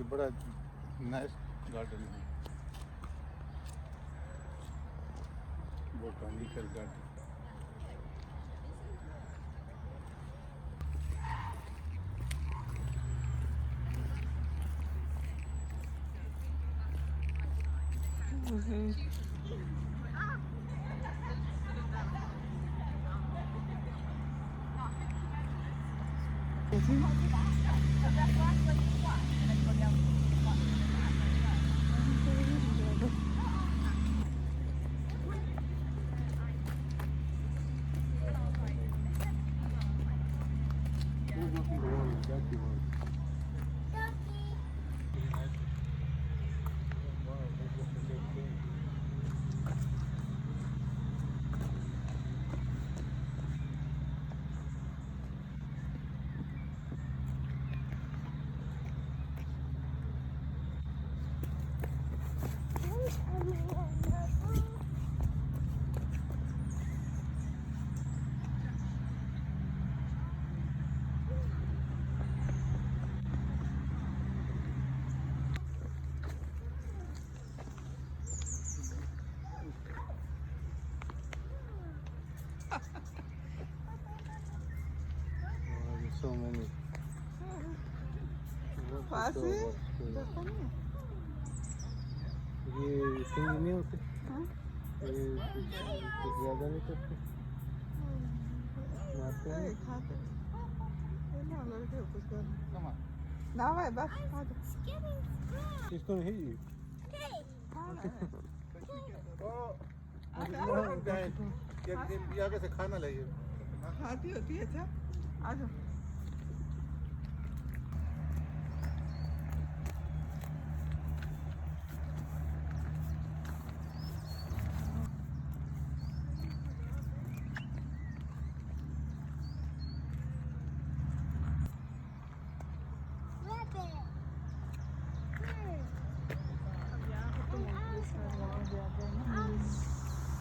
ये बड़ा nice garden है, botanical garden. So many. Fácil. ये इतनी नहीं होते, ये कुछ ज़्यादा नहीं करते, मारते हैं। खाते ना लड़के कुछ कर ना भाई बस खा दो She's gonna hit you. ये आगे से खाना लाइए। खाती होती है अच्छा आ जाओ